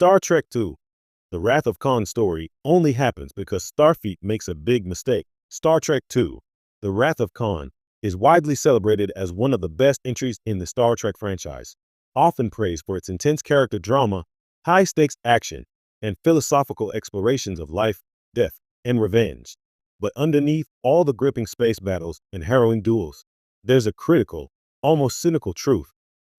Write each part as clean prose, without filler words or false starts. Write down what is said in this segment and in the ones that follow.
Star Trek II, The Wrath of Khan story only happens because Starfleet makes a big mistake. Star Trek II, The Wrath of Khan is widely celebrated as one of the best entries in the Star Trek franchise, often praised for its intense character drama, high-stakes action, and philosophical explorations of life, death, and revenge. But underneath all the gripping space battles and harrowing duels, there's a critical, almost cynical truth.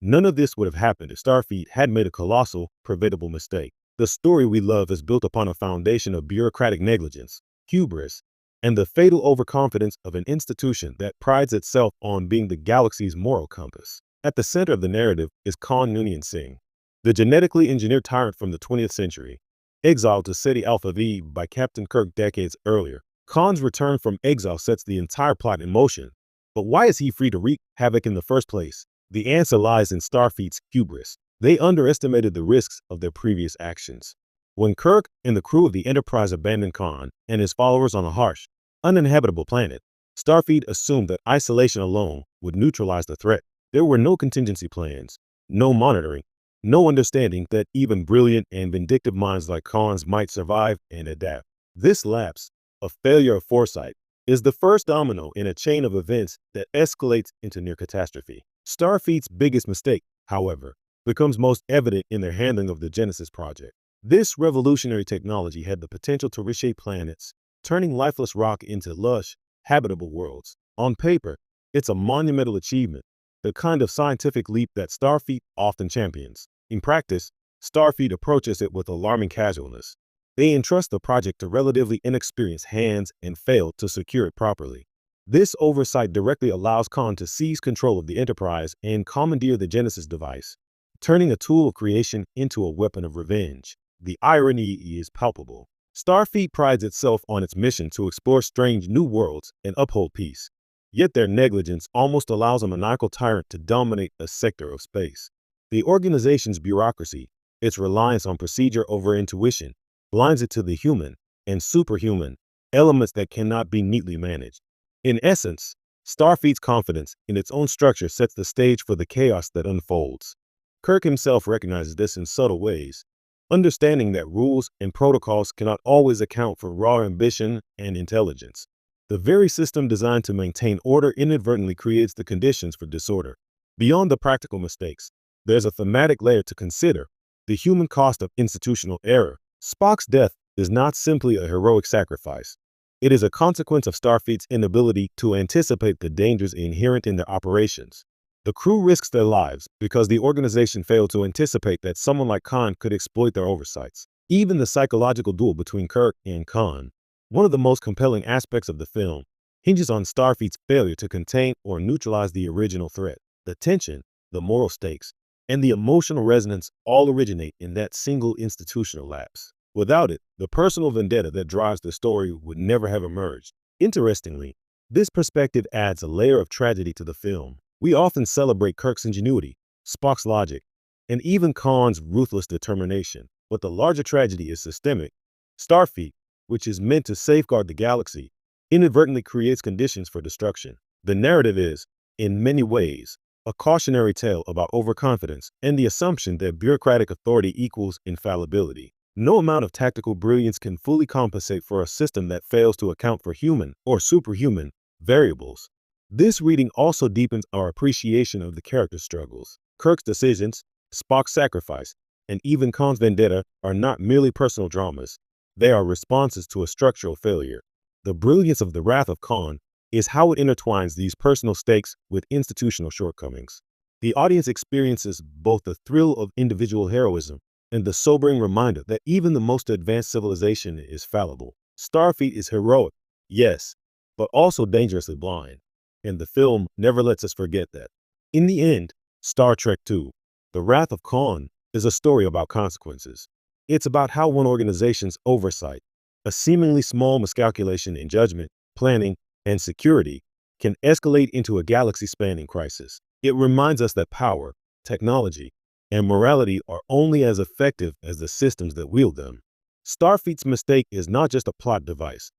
None of this would have happened if Starfleet had made a colossal, preventable mistake. The story we love is built upon a foundation of bureaucratic negligence, hubris, and the fatal overconfidence of an institution that prides itself on being the galaxy's moral compass. At the center of the narrative is Khan Noonien Singh, the genetically engineered tyrant from the 20th century, exiled to Ceti Alpha V by Captain Kirk decades earlier. Khan's return from exile sets the entire plot in motion. But why is he free to wreak havoc in the first place? The answer lies in Starfleet's hubris. They underestimated the risks of their previous actions. When Kirk and the crew of the Enterprise abandoned Khan and his followers on a harsh, uninhabitable planet, Starfleet assumed that isolation alone would neutralize the threat. There were no contingency plans, no monitoring, no understanding that even brilliant and vindictive minds like Khan's might survive and adapt. This lapse, a failure of foresight, is the first domino in a chain of events that escalates into near catastrophe. Starfleet's biggest mistake, however, becomes most evident in their handling of the Genesis project. This revolutionary technology had the potential to reshape planets, turning lifeless rock into lush, habitable worlds. On paper, it's a monumental achievement, the kind of scientific leap that Starfleet often champions. In practice, Starfleet approaches it with alarming casualness. They entrust the project to relatively inexperienced hands and fail to secure it properly. This oversight directly allows Khan to seize control of the Enterprise and commandeer the Genesis device, turning a tool of creation into a weapon of revenge. The irony is palpable. Starfleet prides itself on its mission to explore strange new worlds and uphold peace. Yet their negligence almost allows a maniacal tyrant to dominate a sector of space. The organization's bureaucracy, its reliance on procedure over intuition, blinds it to the human and superhuman elements that cannot be neatly managed. In essence, Starfleet's confidence in its own structure sets the stage for the chaos that unfolds. Kirk himself recognizes this in subtle ways, understanding that rules and protocols cannot always account for raw ambition and intelligence. The very system designed to maintain order inadvertently creates the conditions for disorder. Beyond the practical mistakes, there's a thematic layer to consider: the human cost of institutional error. Spock's death is not simply a heroic sacrifice. It is a consequence of Starfleet's inability to anticipate the dangers inherent in their operations. The crew risks their lives because the organization failed to anticipate that someone like Khan could exploit their oversights. Even the psychological duel between Kirk and Khan, one of the most compelling aspects of the film, hinges on Starfleet's failure to contain or neutralize the original threat. The tension, the moral stakes, and the emotional resonance all originate in that single institutional lapse. Without it, the personal vendetta that drives the story would never have emerged. Interestingly, this perspective adds a layer of tragedy to the film. We often celebrate Kirk's ingenuity, Spock's logic, and even Khan's ruthless determination. But the larger tragedy is systemic. Starfleet, which is meant to safeguard the galaxy, inadvertently creates conditions for destruction. The narrative is, in many ways, a cautionary tale about overconfidence and the assumption that bureaucratic authority equals infallibility. No amount of tactical brilliance can fully compensate for a system that fails to account for human or superhuman variables. This reading also deepens our appreciation of the character struggles. Kirk's decisions, Spock's sacrifice, and even Khan's vendetta are not merely personal dramas. They are responses to a structural failure. The brilliance of The Wrath of Khan is how it intertwines these personal stakes with institutional shortcomings. The audience experiences both the thrill of individual heroism and the sobering reminder that even the most advanced civilization is fallible. Starfleet is heroic, yes, but also dangerously blind, and the film never lets us forget that. In the end, Star Trek II, The Wrath of Khan, is a story about consequences. It's about how one organization's oversight, a seemingly small miscalculation in judgment, planning, and security, can escalate into a galaxy-spanning crisis. It reminds us that power, technology, and morality are only as effective as the systems that wield them. Starfleet's mistake is not just a plot device.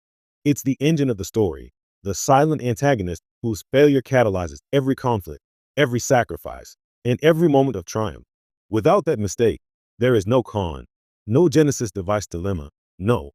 It's the engine of the story, the silent antagonist whose failure catalyzes every conflict, every sacrifice, and every moment of triumph. Without that mistake, there is no Khan, No Genesis device dilemma. No,